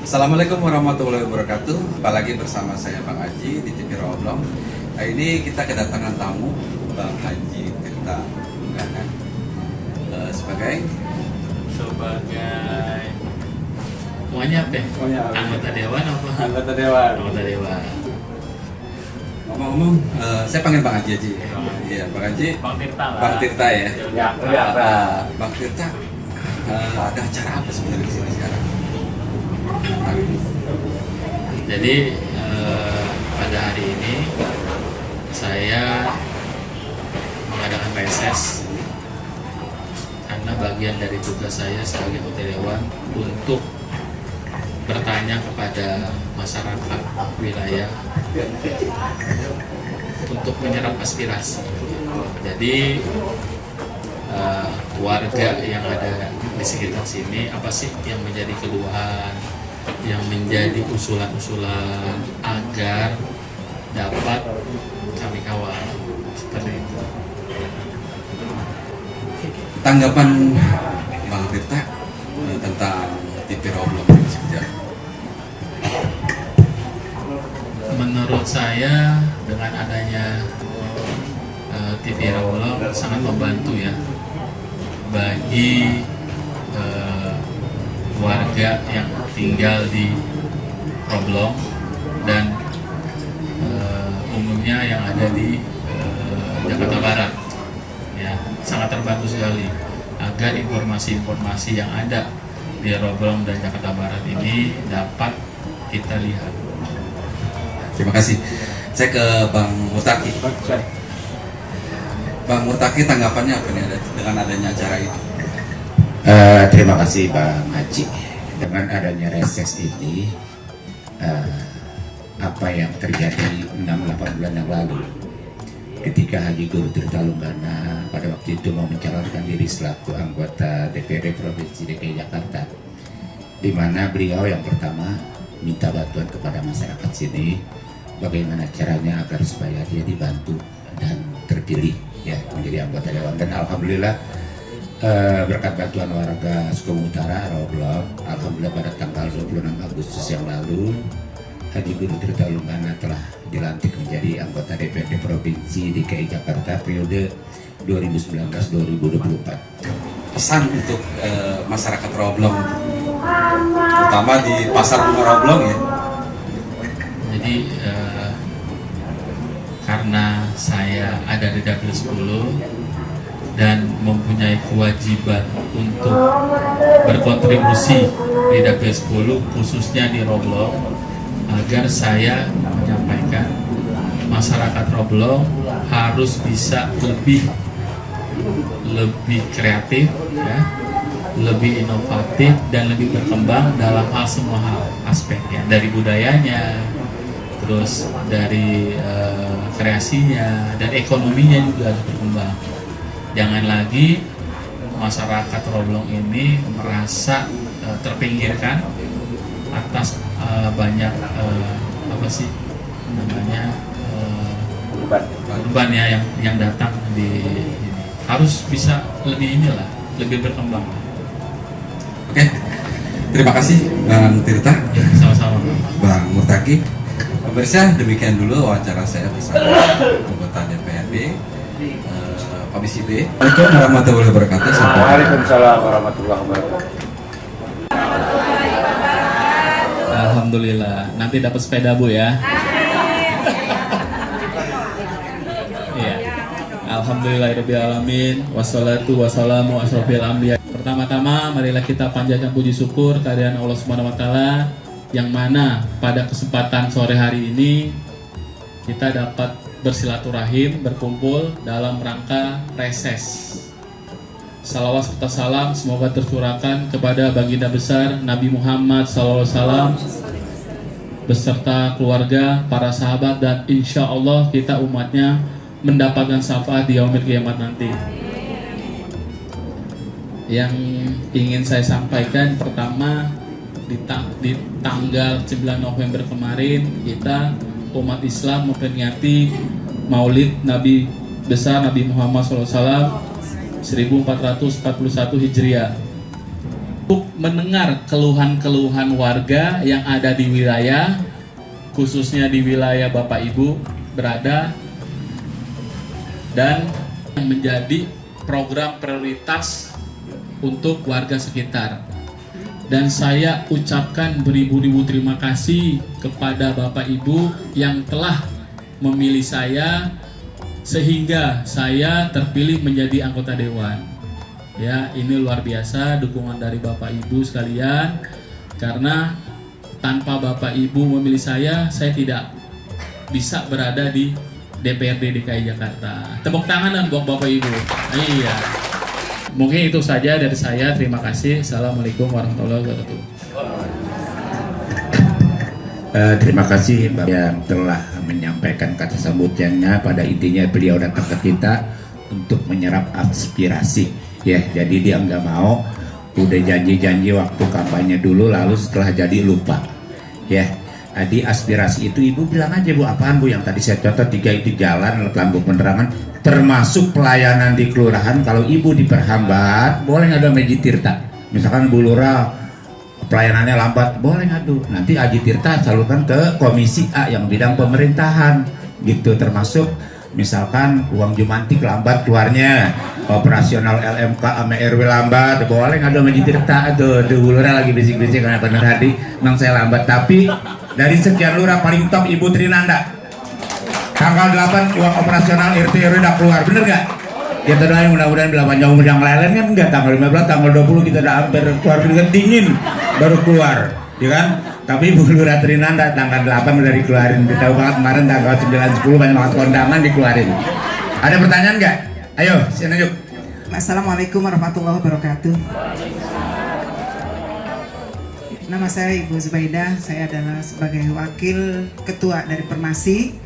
Assalamualaikum warahmatullahi wabarakatuh. Apalagi bersama saya Bang Haji di TV Roblong. Nah, ini kita kedatangan tamu Bang Haji Tirta Unggahan sebagai semuanya apa? Anggota dewan apa? Anggota dewan. Anggota dewan. ngomong-ngomong, saya panggil Bang Haji aja. Iya, Bang Haji. Bang Tirta lah. Bang Tirta ya. Ya. Bang Tirta, ada acara apa sebenarnya di sini sekarang? Jadi pada hari ini saya mengadakan reses karena bagian dari tugas saya sebagai anggota dewan untuk bertanya kepada masyarakat wilayah untuk menyerap aspirasi. Jadi warga yang ada di sekitar sini apa sih yang menjadi keluhan, yang menjadi usulan-usulan agar dapat kami kawal seperti itu. Tanggapan Bang Tirta tentang TV Roblong ini seperti apa? Menurut saya dengan adanya TV Roblong sangat membantu ya bagi warga yang tinggal di Roblong dan umumnya yang ada di Jakarta Barat ya, sangat terbantu sekali agar informasi-informasi yang ada di Roblong dan Jakarta Barat ini dapat kita lihat. Terima kasih. Saya ke Bang Murtaki. Bang Murtaki, tanggapannya apa nih dengan adanya acara ini? Terima kasih Bang Haji. Dengan adanya reses ini, apa yang terjadi 6-8 bulan yang lalu ketika Haji Guru Tirta Lunggana pada waktu itu mau mencalonkan diri selaku anggota DPRD Provinsi DKI Jakarta, di mana beliau yang pertama minta bantuan kepada masyarakat sini bagaimana caranya agar supaya dia dibantu dan terpilih ya menjadi anggota dewan. Dan alhamdulillah berkat bantuan warga Sukabumi Utara Roblong, alhamdulillah pada tanggal 26 Agustus yang lalu Haji Guru Tirta Lunggana telah dilantik menjadi anggota DPRD Provinsi DKI Jakarta periode 2019-2024. Pesan untuk masyarakat Roblong, terutama di pasar bunga Roblong ya. Jadi karena saya ada di Dapil 10 dan mempunyai kewajiban untuk berkontribusi di Dapil 10 khususnya di Roblong, agar saya menyampaikan masyarakat Roblong harus bisa lebih kreatif ya, lebih inovatif dan lebih berkembang dalam semua hal aspeknya, dari budayanya, terus dari kreasinya dan ekonominya juga harus berkembang. Jangan lagi masyarakat Roblong ini merasa terpinggirkan atas banyak apa sih namanya beban ya yang datang di ini. Harus bisa lebih lebih berkembang. Oke, terima kasih Bang Tirta. Ya, sama-sama. Bang Murtaki. Pemirsa, demikian dulu wawancara saya bersama anggota DPRD Komisi B. Assalamualaikum warahmatullahi wabarakatuh. Waalaikumsalam warahmatullahi wabarakatuh. Alhamdulillah, nanti dapat sepeda Bu ya. Iya. Alhamdulillahirabbil alamin, wassalatu wassalamu asrofil anbiya. Pertama-tama marilah kita panjatkan puji syukur kehadiran Allah Subhanahu wa taala yang mana pada kesempatan sore hari ini kita dapat bersilaturahim, berkumpul dalam rangka reses. Salawat serta salam semoga tercurahkan kepada baginda besar Nabi Muhammad SAW beserta keluarga, para sahabat, dan insya Allah kita umatnya mendapatkan syafaat di yaumil kiamat nanti. Yang ingin saya sampaikan pertama, di tanggal 9 November kemarin kita umat Islam memperingati Maulid Nabi besar Nabi Muhammad SAW 1441 Hijriah. mendengar keluhan-keluhan warga yang ada di wilayah, khususnya di wilayah Bapak Ibu berada, dan menjadi program prioritas untuk warga sekitar. Dan saya ucapkan beribu-ribu terima kasih kepada Bapak Ibu yang telah memilih saya sehingga saya terpilih menjadi anggota dewan. Ya, ini luar biasa dukungan dari Bapak Ibu sekalian, karena tanpa Bapak Ibu memilih saya tidak bisa berada di DPRD DKI Jakarta. Tepuk tangan buat Bapak Ibu. Iya. Mungkin itu saja dari saya. Terima kasih. Assalamualaikum warahmatullahi wabarakatuh. Terima kasih Bapak yang telah menyampaikan kata sambutannya. Pada intinya beliau datang ke kita untuk menyerap aspirasi. Ya, jadi dia nggak mau udah janji-janji waktu kampanye dulu, lalu setelah jadi lupa. Ya, jadi aspirasi itu Ibu bilang aja Bu, apaan Bu yang tadi saya contoh 3 itu jalan, lampu penerangan, termasuk pelayanan di kelurahan. Kalau Ibu diperhambat, boleh ngadu sama Haji Tirta. Misalkan Bu Lurah pelayanannya lambat, boleh ngadu. Nanti Haji Tirta salurkan ke Komisi A yang bidang pemerintahan, gitu. Termasuk misalkan uang Jumantik lambat keluarnya, operasional LMK sama RW lambat, boleh ngadu sama Haji Tirta. Tuh Bu Lurah lagi bisik-bisik karena bener Hadi, memang saya lambat. Tapi dari sekian lurah paling top Ibu Trinanda. Tanggal 8 uang operasional RT RW udah keluar, bener gak? Kita doain mudah-mudahan bila panjang umur yang lain kan enggak, tanggal 15, tanggal 20 kita udah hampir keluar dengan dingin baru keluar, ya kan? Tapi Bu Lurah Trinanda tanggal 8 udah dikeluarin. Kita tahu banget kemarin tanggal 9, 10 banyak banget kondangan dikeluarin. Ada pertanyaan nggak? Ayo, sini yuk. Assalamualaikum warahmatullahi wabarakatuh. Nama saya Ibu Zubaidah, saya adalah sebagai wakil ketua dari Permasi.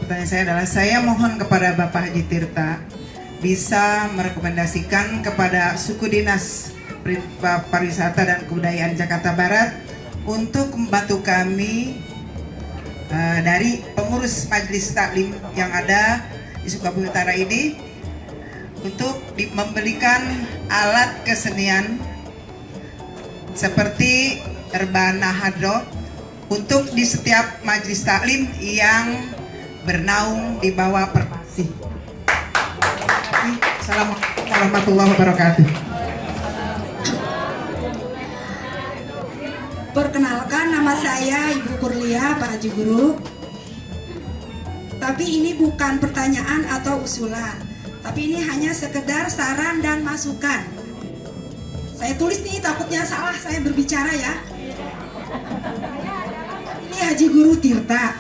Pertanyaan saya adalah, saya mohon kepada Bapak Haji Tirta bisa merekomendasikan kepada suku dinas pariwisata dan kebudayaan Jakarta Barat untuk membantu kami dari pengurus Majelis Taklim yang ada di Sukabumi Utara ini untuk membelikan alat kesenian seperti rebana hadroh untuk di setiap majelis taklim yang bernaung di bawah Permasi. Assalamualaikum warahmatullahi wabarakatuh. Perkenalkan, nama saya Ibu Kurlia, Pak Haji Guru. Tapi ini bukan pertanyaan atau usulan, tapi ini hanya sekedar saran dan masukan. Saya tulis nih, takutnya salah saya berbicara ya. Ini Haji Guru Tirta.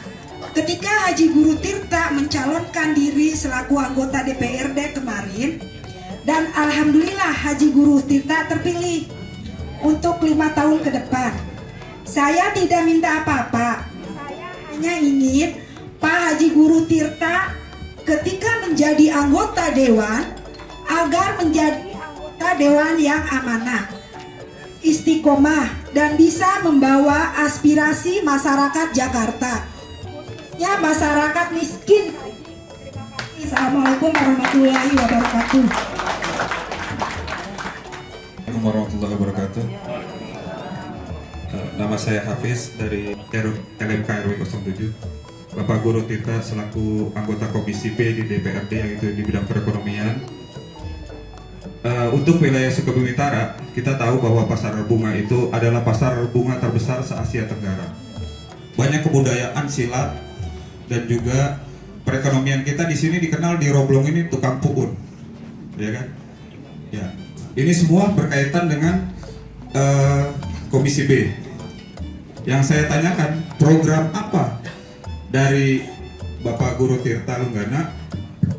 Ketika Haji Guru Tirta mencalonkan diri selaku anggota DPRD kemarin, dan alhamdulillah Haji Guru Tirta terpilih untuk 5 tahun ke depan. Saya tidak minta apa-apa. Saya hanya ingin Pak Haji Guru Tirta ketika menjadi anggota dewan agar menjadi anggota dewan yang amanah, istiqomah, dan bisa membawa aspirasi masyarakat Jakarta, khususnya masyarakat miskin. Terima kasih. Assalamualaikum warahmatullahi wabarakatuh. Assalamualaikum warahmatullahi wabarakatuh. Nama saya Hafiz dari LMK RW 07. Bapak Guru Tirta selaku anggota Komisi B di DPRD yang itu di bidang perekonomian. Untuk wilayah Sukabumi Utara, kita tahu bahwa pasar bunga itu adalah pasar bunga terbesar se-Asia Tenggara. Banyak kebudayaan silat dan juga perekonomian kita di sini dikenal di Roblong ini tukang puun, ya kan? Ya, ini semua berkaitan dengan Komisi B. Yang saya tanyakan, program apa dari Bapak Guru Tirta Lunggana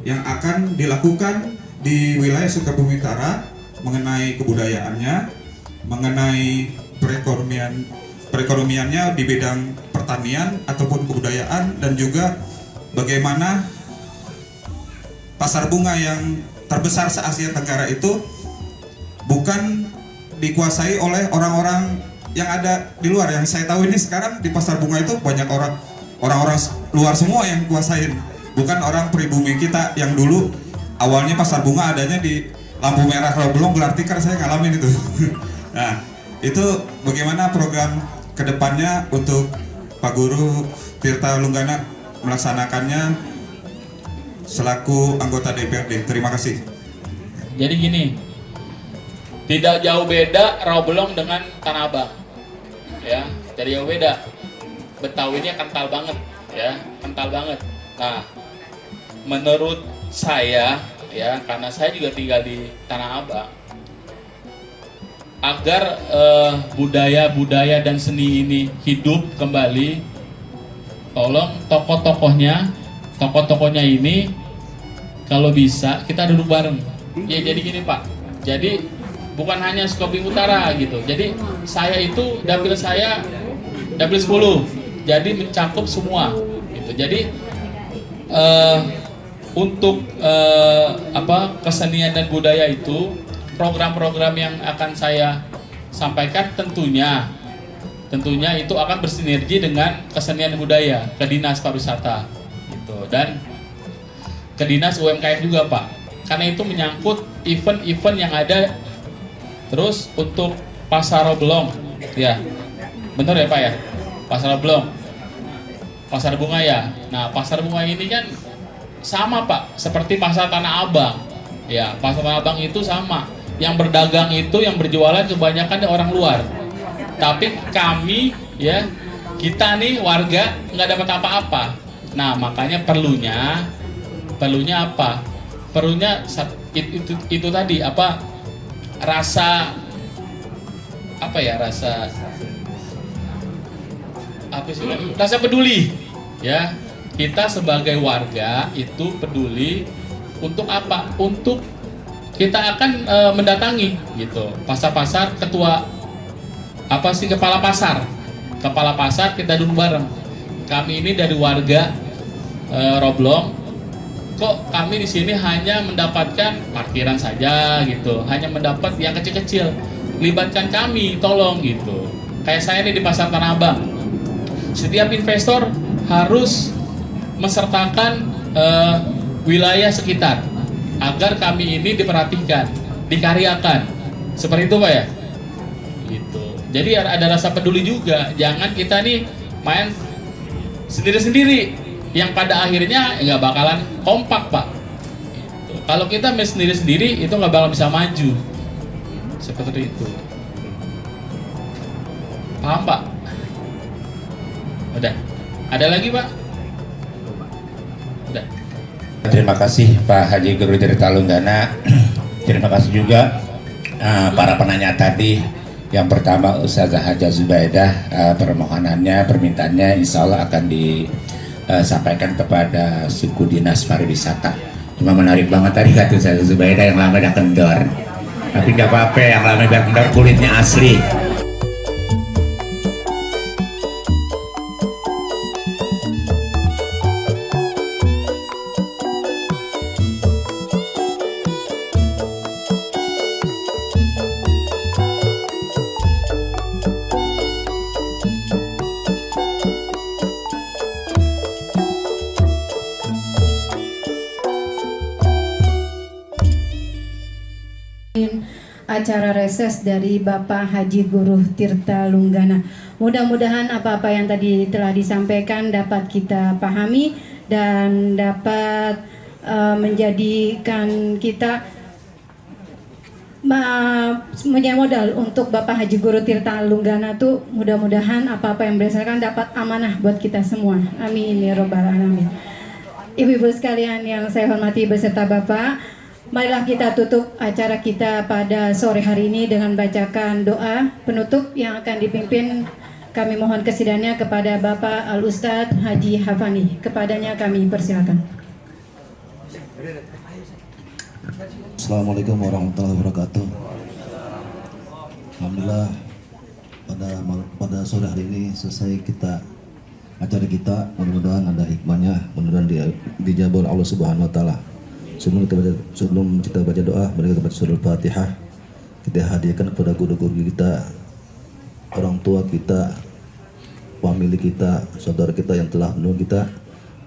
yang akan dilakukan di wilayah Sukabumi Utara mengenai kebudayaannya, mengenai perekonomiannya di bidang pertanian ataupun kebudayaan, dan juga bagaimana pasar bunga yang terbesar se-Asia Tenggara itu bukan dikuasai oleh orang-orang yang ada di luar. Yang saya tahu ini sekarang di pasar bunga itu banyak orang-orang luar semua yang kuasain, bukan orang pribumi kita yang dulu awalnya pasar bunga adanya di lampu merah Roblong, gelar tikar, saya ngalamin itu. Nah, itu bagaimana program kedepannya untuk Pak Guru Tirta Lunggana melaksanakannya selaku anggota DPRD? Terima kasih. Jadi gini, tidak jauh beda Rawabelong dengan Tanah Abang, ya, tidak jauh beda. Betawinya kental banget, ya, kental banget. Nah, menurut saya, ya, karena saya juga tinggal di Tanah Abang, agar budaya-budaya dan seni ini hidup kembali, tolong tokoh-tokohnya ini kalau bisa kita duduk bareng. Ya jadi gini Pak, jadi bukan hanya Sukabumi Utara gitu. Jadi saya itu dapil 10, jadi mencakup semua gitu. Jadi untuk kesenian dan budaya itu, program-program yang akan saya sampaikan tentunya itu akan bersinergi dengan kesenian dan budaya ke Dinas Pariwisata gitu, dan ke Dinas UMKM juga Pak, karena itu menyangkut event-event yang ada. Terus untuk Pasar Rawabelong, ya benar ya Pak ya, Pasar Rawabelong, Pasar Bunga ya. Nah, Pasar Bunga ini kan sama Pak seperti Pasar Tanah Abang, ya. Pasar Tanah Abang itu sama, yang berdagang itu, yang berjualan kebanyakan orang luar. Tapi kami, ya, kita nih warga nggak dapat apa-apa. Nah, makanya perlunya apa? Perlunya itu tadi apa? Rasa peduli, ya. Kita sebagai warga itu peduli untuk apa? Untuk kita akan mendatangi gitu pasar-pasar, kepala pasar kita duduk bareng. Kami ini dari warga Rawabelong, kok kami di sini hanya mendapatkan parkiran saja gitu, hanya mendapat yang kecil-kecil. Libatkan kami, tolong gitu. Kayak saya nih di Pasar Tanah Abang, setiap investor harus mensertakan wilayah sekitar agar kami ini diperhatikan, dikaryakan, seperti itu Pak ya. Gitu. Jadi ada rasa peduli juga. Jangan kita nih main sendiri-sendiri, yang pada akhirnya nggak bakalan kompak Pak. Gitu. Kalau kita main sendiri-sendiri itu nggak bakal bisa maju. Seperti itu. Paham Pak? Udah. Ada lagi Pak? Udah. Terima kasih Pak Haji Guru Tirta Lunggana. Terima kasih juga para penanya tadi. Yang pertama Ustazah Haja Zubaidah, permohonannya, permintaannya insya Allah akan disampaikan kepada suku dinas pariwisata. Cuma menarik banget tadi kata Ustazah Zubaidah yang lama udah kendor. Tapi nggak apa-apa, yang lama udah kendor kulitnya asli. Acara reses dari Bapak Haji Guru Tirta Lunggana. Mudah-mudahan apa-apa yang tadi telah disampaikan dapat kita pahami dan dapat menjadikan kita menjadi modal untuk Bapak Haji Guru Tirta Lunggana tuh. Mudah-mudahan apa-apa yang berdasarkan dapat amanah buat kita semua. Amin ya robbal alamin. Ibu-ibu sekalian yang saya hormati beserta Bapak, marilah kita tutup acara kita pada sore hari ini dengan bacakan doa penutup yang akan dipimpin. Kami mohon kesidhannya kepada Bapak Al-Ustadz Haji Hafani. Kepadanya kami persilakan. Assalamualaikum warahmatullahi wabarakatuh. Alhamdulillah pada sore hari ini selesai acara kita. Mudah-mudahan ada hikmahnya, mudah-mudahan dijabal Allah Subhanahu wa taala. Sebelum kita baca doa, mari kita baca surah Al-Fatihah. Kita hadiahkan kepada guru-guru kita, orang tua kita, famili kita, saudara kita yang telah menolong kita.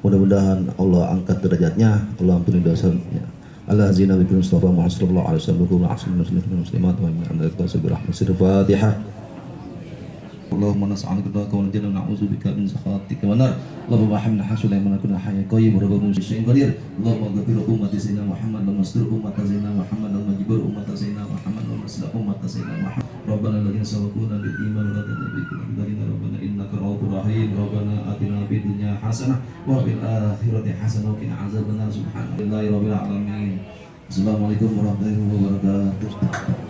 Mudah-mudahan Allah angkat derajatnya, Allah ampuni dosanya. ala zina bi Mustafa Muhammad sallallahu alaihi wasallam wa asli muslimin muslimat wa inna anta tasbih rahmatir Fatihah. Allahumma nas'aluka wa najina na'udzubika min sakhatika wa nar. Allahumma hamna hasuna man kunna hayya qayyim rabbana syai'in qadir. Allahumma ghfir ummati sayyidina Muhammad wa mastur ummati sayyidina Muhammad wa majbur ummati sayyidina Muhammad wa maslah ummati sayyidina Muhammad. Rabbana alladhina sabaquna bil iman wa la tuzigh qulubana rabbana innaka ra'ufur rahim. Rabbana atina fid dunya hasanah wa fil akhirati hasanah wa qina adzabannar. Subhanallahi rabbil alamin. Assalamualaikum warahmatullahi wabarakatuh.